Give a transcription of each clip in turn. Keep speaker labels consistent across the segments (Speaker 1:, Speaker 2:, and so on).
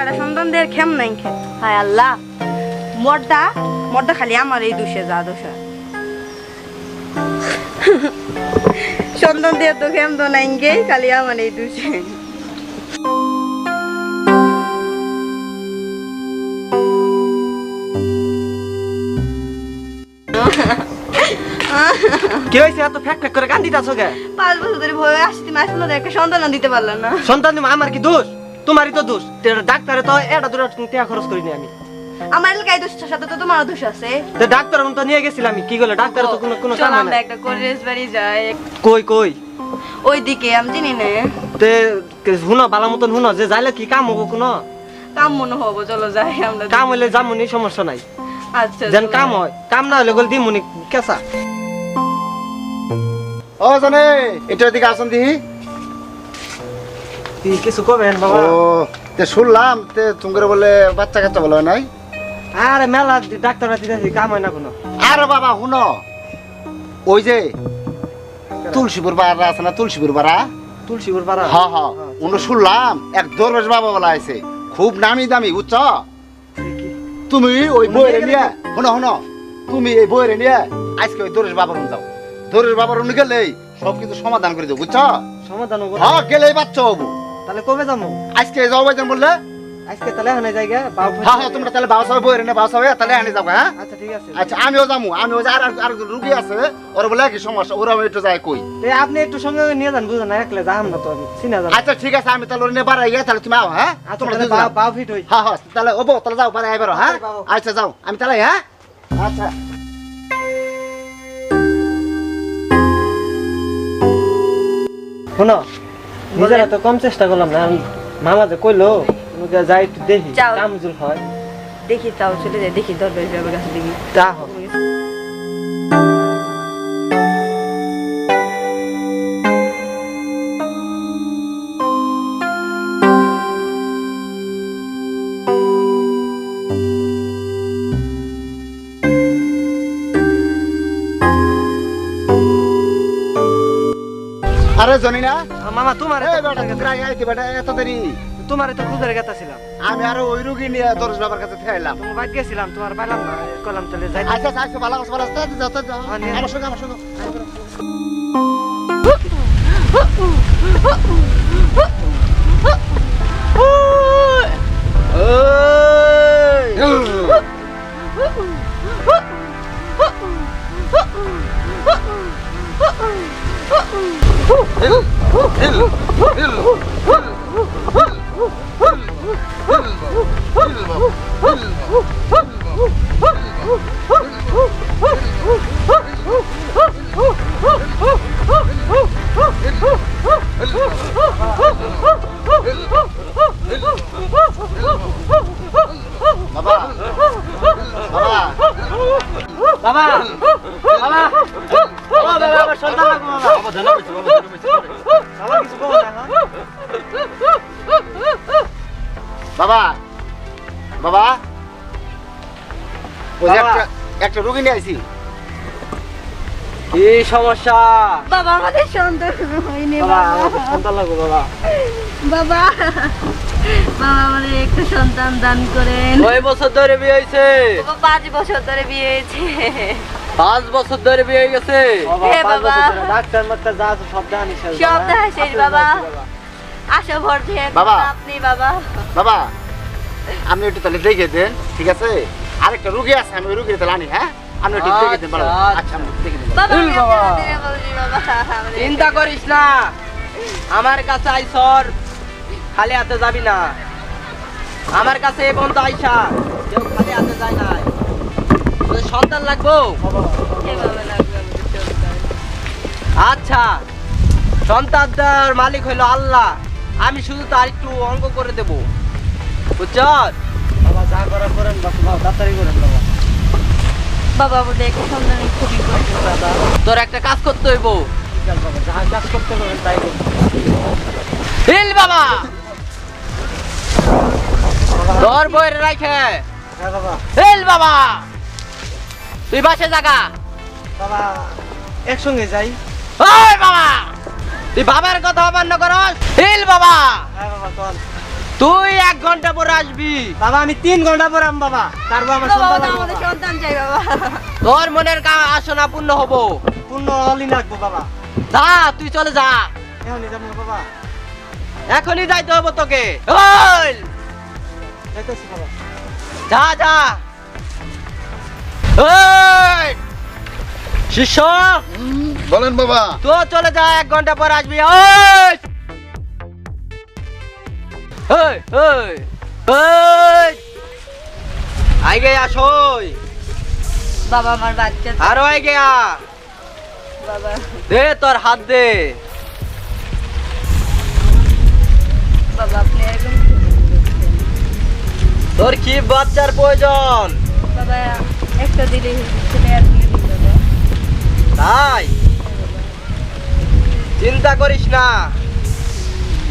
Speaker 1: বেটা সন্তান দের খেম নাই খে হায় আল্লাহ মর্দা মর্দা খালি আমার এই দোষে যা দোষা সন্তান দিয়ে তো খেম তো নাই গে খালি আমার এই দোষে
Speaker 2: কি হইছে এত ফ্যাক ফ্যাক করে কান্দিতাছো কে
Speaker 1: 5 বছর ধরে ভয় আসছি মাস না একটা সন্তান দিতে পারলাম না
Speaker 2: সন্তান দিমা আমার কি দোষ তোমারই তো দোষ ডাক্তারে তো এটা দূরে টাকা খরচ করিনি আমি
Speaker 1: আমার এলাকায় দোষের সাথে তো তোমারও দোষ আছে
Speaker 2: তো ডাক্তার তো নিয়ে গেছিলাম আমি কি করলে ডাক্তার তো কোনো কাম
Speaker 1: আমরা
Speaker 2: না
Speaker 1: একটা কলেজ বাড়ি যাই
Speaker 2: কই কই
Speaker 1: ওইদিকে আমি চিনি না
Speaker 2: তে হুনো ভালো মতন হুনো যে যাইলে কি কাম হবো কোনো
Speaker 1: কাম মনে হবো চলো যাই আমরা
Speaker 2: কাম হইলে যামুনি সমস্যা নাই
Speaker 1: আচ্ছা
Speaker 2: যেন কাম হয় কাম না হলে গল দিমুনি কেসা
Speaker 3: ও জানে এটার দিকে আসুন দিহি
Speaker 2: তুই কিছু কবেন বাবা
Speaker 3: ও তে শুনলাম তে তুমি বলে বাচ্চা কাচ্চা বলে নাই
Speaker 2: আরে মেলা ডাক্তার দিতেছি কাম হয় না কোনো
Speaker 3: আরে বাবা শুনো ওই যে তুলসীপুর বাড়া আছে না তুলসীপুর বাড়া
Speaker 2: তুলসীপুর পাড়া
Speaker 3: হ্যাঁ হ্যাঁ উনি শুনলাম এক দরবেশ বাবা বলা আছে খুব নামি দামি বুঝছ তুমি ওই বইরে নিয়ে শুনো শুনো তুমি এই বইরে নিয়ে আজকে ওই দরবেশ বাবার রুম যাও দরবেশ বাবার রুম গেলেই সব কিছু সমাধান করে দেবো বুঝছ
Speaker 2: সমাধান হবো
Speaker 3: হ্যাঁ গেলেই বাচ্চা হবো
Speaker 2: তাহলে কবে যাবো
Speaker 3: আজকে যাও ভাইজান বললে
Speaker 2: আজকে তাহলে হানে জায়গা বাবু
Speaker 3: হ্যাঁ হ্যাঁ তোমরা তাহলে বাবা সবাই বইরে নিয়ে বাবা সবাই তাহলে আনে যাবো হ্যাঁ
Speaker 2: আচ্ছা ঠিক আছে
Speaker 3: আচ্ছা আমিও যাবো আমিও আর রুগী আছে ওরা বলে কি সমস্যা ওরা একটু যায় কই
Speaker 2: আপনি একটু সঙ্গে নিয়ে যান বুঝলেন না একলে যাম না তো আমি চিনা যাবো
Speaker 3: আচ্ছা ঠিক আছে আমি তাহলে ওরা নিয়ে বাড়াই গিয়ে তাহলে তুমি আও হ্যাঁ তোমরা দুজন যাও।
Speaker 2: বাবু ফিট হই
Speaker 3: হ্যাঁ হ্যাঁ তাহলে ওবো তাহলে যাও বাড়াই এবারও হ্যাঁ
Speaker 2: আচ্ছা, বাবু।
Speaker 3: আচ্ছা যাও আমি তাহলে হ্যাঁ আচ্ছা
Speaker 2: শোনো নিজেরা তো কম চেষ্টা করলাম না মামা যে কইলো যাই একটু দেখি
Speaker 1: যাও।
Speaker 2: কাম জুল হয়
Speaker 1: দেখি তাও চলে যাই দেখি দরবেশ বাবার কাছে দেখি
Speaker 2: তা হোক
Speaker 3: আরে জানি না
Speaker 2: মামা তোমার
Speaker 3: এই বেটা প্রায় আইতে বেটা এত দেরি
Speaker 2: তোমার তো খুঁজে গেতাছিলাম
Speaker 3: আমি আরো ওই রুগী নিয়ে দরজ বাবার কাছে ফেরাইলাম
Speaker 2: তুমি বাইক গেছিলাম তোমার পাইলাম না কলাম চলে যাই
Speaker 3: আচ্ছা আচ্ছা ভালো আছে ভালো আছে যাও যাও
Speaker 2: হ্যাঁ, নিয়ে
Speaker 3: আমার সঙ্গে আমার সঙ্গে বাবা বাবা
Speaker 2: বাবা বাবা ও বাবা আমার সন্তান লাগবে বাবা
Speaker 3: বাবা জানা পেছো বাবা জানা পেছো
Speaker 2: বাবা কিছু বলো না
Speaker 3: বাবা বাবা ওই যে
Speaker 2: বাবা।
Speaker 3: একটা রুগী নিয়ে আইছি
Speaker 2: কি সমস্যা
Speaker 1: বাবা আমাদের সন্তান হয়নি
Speaker 2: বাবা
Speaker 1: বাবা
Speaker 2: আমার সন্তান লাগবে বাবা
Speaker 1: বাবা বাবা আমাদের একটা সন্তান দান করেন
Speaker 2: কয় বছর ধরে বিয়ে হয়েছে
Speaker 1: বাবা 5 বছর ধরে বিয়ে হয়েছে
Speaker 2: 5 বছর ধরে বিয়ে হয়ে গেছে
Speaker 1: হে বাবা।
Speaker 2: ডাক্তার মাক্তার যা আছে সব জানি
Speaker 1: সব দেখা শেষ বাবা আশা ভরছে
Speaker 3: বাবা।
Speaker 1: আপনি বাবা
Speaker 3: বাবা আপনি একটু তাহলে দেখে দেন ঠিক আছে আরেকটা রুগী আছে আমি ওই রুগীর তাহলে আনি হ্যাঁ আপনি একটু দেখে দেন বাবা
Speaker 2: আচ্ছা,
Speaker 3: আচ্ছা আমি দেখে দেন
Speaker 1: বাবা
Speaker 2: হুল
Speaker 1: আমি
Speaker 2: বাবা।
Speaker 1: আপনাদের বলছি বাবা আমাদের-
Speaker 2: চিন্তা করিস না আমার কাছে আইসর খালি হাতে যাবি না আমার কাছে এ পর্যন্ত আইসা কেউ খালি হাতে যায় না তোদের সন্তান লাগবো
Speaker 1: হে বাবা লাগবে আমাদের সন্তান।
Speaker 2: আচ্ছা সন্তানটার মালিক হইলো আল্লাহ আমি শুধু তার একটু অঙ্ক করে দেব বুঝছ বাবা যা করার করেন বাবা তাড়াতাড়ি করেন বাবা
Speaker 1: বাবা আমাদের একটা সন্তানের খুবই প্রয়োজন বাবা
Speaker 2: তোর একটা কাজ করতে হইব বাবা যা কাজ করতে পারেন তাই হিল বাবা তোর বইয়ের রাখে হিল বাবা তুই বাসে জাগা বাবা একসঙ্গে যাই ওই বাবা তুই বাবার কথা অমান্য করস হিল বাবা হ্যাঁ বাবা চল তুই 1 ঘন্টা পরে আসবি।
Speaker 4: বাবা আমি 3 ঘন্টা পরে আম বাবা, তারপর আমার
Speaker 1: বাবা
Speaker 4: সন্তান
Speaker 1: আমাদের সন্তান চাই বাবা।
Speaker 2: তোর মনের আসনা পূর্ণ হবো।
Speaker 4: পূর্ণ হলি লাগবো বাবা।
Speaker 2: যা তুই চলে যা,
Speaker 4: এখনই যাবো বাবা,
Speaker 2: এখনই যাইতে হবে তোকে। ওই
Speaker 4: যাইতেছি বাবা।
Speaker 2: যা যা। ওই শিষ্য
Speaker 3: বলেন বাবা।
Speaker 2: তো চলে যা, 1 ঘন্টা পর আসবি। ওই ওই ওই ওই আগে আসোই,
Speaker 1: বাবা আমার বাচ্চা
Speaker 2: আরো আগে আ।
Speaker 1: বাবা।
Speaker 2: দে তোর হাত দে।
Speaker 1: বাবা আপনি এরকম
Speaker 2: তোর কি বাচ্চার প্রয়োজন?
Speaker 1: বাবা একটা দিলে ছেলে আর দিয়ে দিল বাবা।
Speaker 2: তাই চিন্তা করিস না।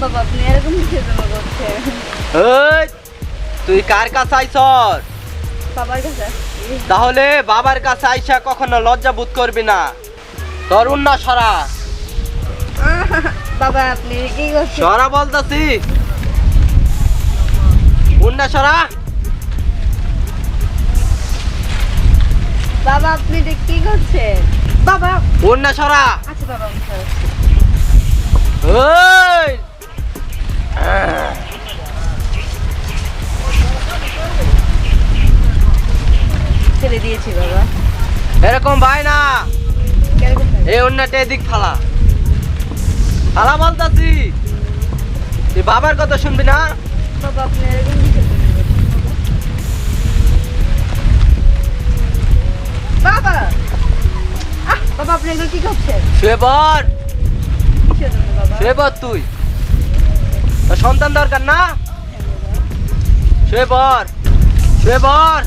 Speaker 1: বাবা আপনি এরকম কিসের জন্য করছেন?
Speaker 2: ওই তুই কার কাছে আইছর?
Speaker 1: বাবার কাছে আসছি।
Speaker 2: তাহলে বাবার কাছে আইসা কখনো লজ্জা বোধ করবি না। তরুণ না সরা,
Speaker 1: বাবা আপনি কি করছেন?
Speaker 2: সরা বলতাছি। উন্না সরা।
Speaker 1: বাবা আপনি এটা কি করছেন? বাবা
Speaker 2: উন্না সরা।
Speaker 1: আচ্ছা বাবা আমি সরাচ্ছি।
Speaker 2: ওই
Speaker 1: ছেড়ে দিয়েছি বাবা।
Speaker 2: এরকম ভাই না,
Speaker 1: কিরকম ভাই?
Speaker 2: এই অন্যটা এদিক ফালা ফালা বলতাছি। তুই বাবার কথা শুনবি না।
Speaker 1: বাবা আপনি এরকম কিসের জন্য করছেন বাবা? বাবা বাবা আপনি এগুলো কি করছেন?
Speaker 2: শুয়ে পর,
Speaker 1: কিসের জন্য বাবা?
Speaker 2: শুয়ে পর তুই। তোর সন্তান দরকার না, শুয়ে পর শুয়ে পর।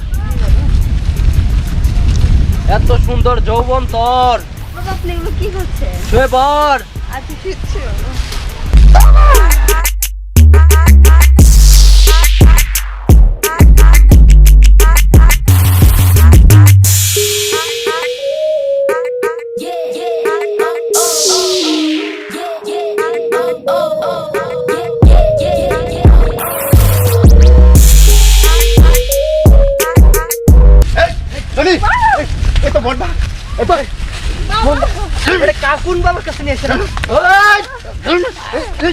Speaker 2: এত সুন্দর যৌবন তোর,
Speaker 1: বাবা আপনি এগুলো কি করছেন?
Speaker 2: শুয়ে পর।
Speaker 1: আচ্ছা শিখছি বাবা।
Speaker 3: জনি এই তো বড়টা, এই তো
Speaker 4: এটা কাকুন বাবার কাছে নিয়ে এসেছিলাম।
Speaker 3: এই